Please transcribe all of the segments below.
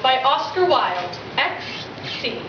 by Oscar Wilde, X.C.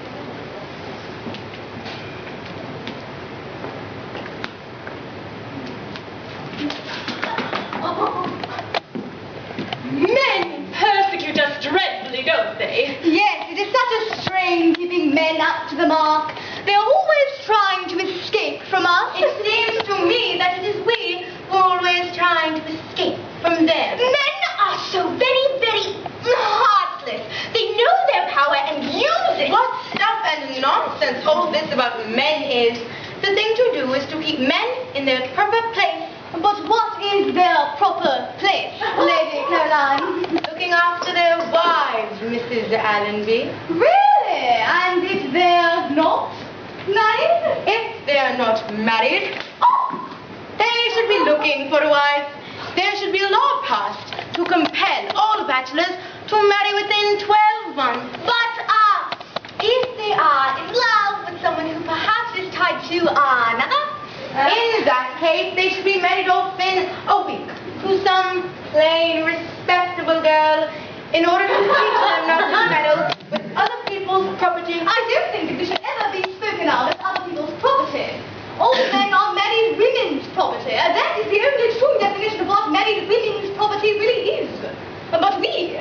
Men persecute us dreadfully, don't they? Yes, it is such a strain keeping men up to the mark. They are always trying to escape from us. It seems to me that it is we who are always trying to escape from them. Men are so very, very heartless. They know their power and use it. What stuff and nonsense all this about men is. The thing to do is to keep men in their proper place. But what is their proper place, Lady Caroline? Looking after their wives, Mrs. Allenby. Really? And if they're not married? If they're not married, they should be looking for a wife. There should be a law passed to compel all bachelors to marry within 12 months. But if they are in love with someone who perhaps is tied to another, in that case, they should be married off in a week to some plain, respectable girl in order to teach them not to meddle with other people's property. I don't think that we should ever be spoken of as other people's property. All men are married women's property. That is the only true definition of what married women's property really is. But we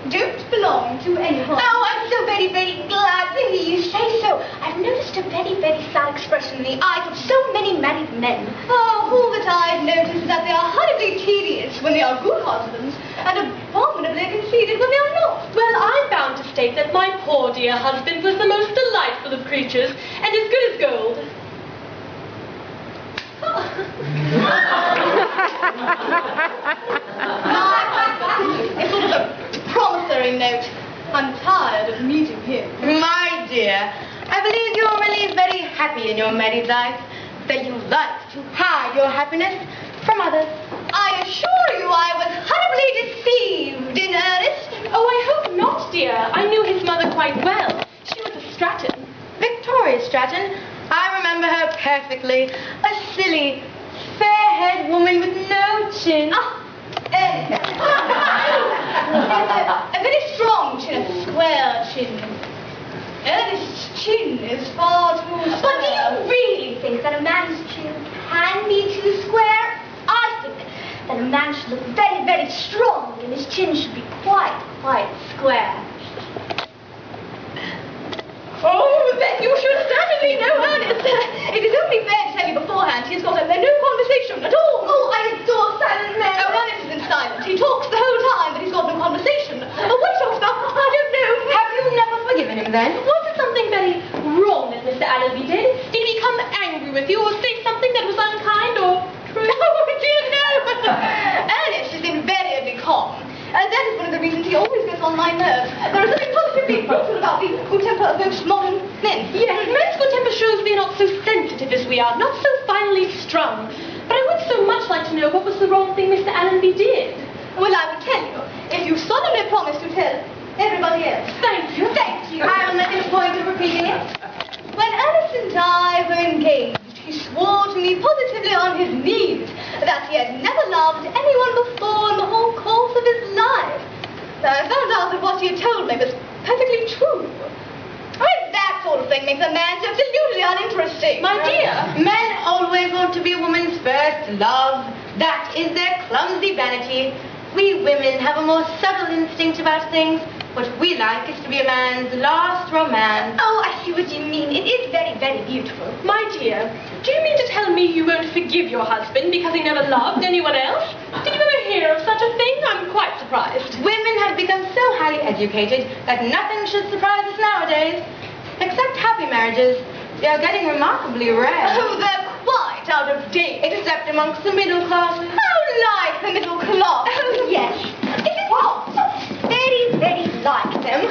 don't belong to anyone. Oh, I'm so very, very glad to hear you say so. I've noticed a very, very sad expression in the eyes of so many married men. Oh, all that I've noticed is that they are horribly tedious when they are good husbands and abominably conceited when they are not. Well, I'm bound to state that my poor dear husband was the most delightful of creatures and as good as gold. It's sort of a promissory note. I'm tired of meeting him. My dear, I believe you're really very happy in your married life, that you like to hide your happiness from others. I assure you I was horribly deceived in earnest. Oh, I hope not, dear. I knew his mother quite well. She was a Stratton. Victoria Stratton. I remember her perfectly. A silly, fair-haired woman with no chin. A very strong chin, a square chin. Ernest's chin is far too square. But do you really think that a man's chin can be too square? I think that a man should look very, very strong and his chin should be quite square. Oh, then you should certainly know Ernest. It is only fair to tell you beforehand he has got no conversation at all. Oh, I adore silent men. Oh, Ernest isn't silent. He talks the whole time, but he's got no conversation. What he talks about, I don't know. Have you never forgiven him then? Was there something very wrong that Mr. Allenby did? Did he become angry with you or say something that was unkind or true? Oh, dear, no. Ernest has been invariably calm. And that is one of the reasons he always gets on my nerves. There is something positively brutal about the good temper of most modern men. Yes, men's good temper shows they're not so sensitive as we are, not so finely strung. But I would so much like to know what was the wrong thing Mr. Allenby did. Well, I will tell you, if you solemnly promise to tell everybody else. Thank you. Thank you. I will make it a point of repeating it. When Ernest and I were engaged, he swore to me positively on his knees that he had never loved anyone before in the whole course of his life. I found out that what he had told me was perfectly true. I mean, that sort of thing makes a man absolutely uninteresting. My dear, men always want to be a woman's first love. That is their clumsy vanity. We women have a more subtle instinct about things. What we like is to be a man's last romance. Oh, I see what you mean. It is very, very beautiful. my dear, do you mean to tell me you won't forgive your husband because he never loved anyone else? Did you ever hear of such a thing? I'm quite surprised. Women have become so highly educated that nothing should surprise us nowadays. Except happy marriages. They are getting remarkably rare. Oh, they're quite out of date. Except amongst the middle classes. How like the middle class. Oh, yes. It is what? Very, very like them.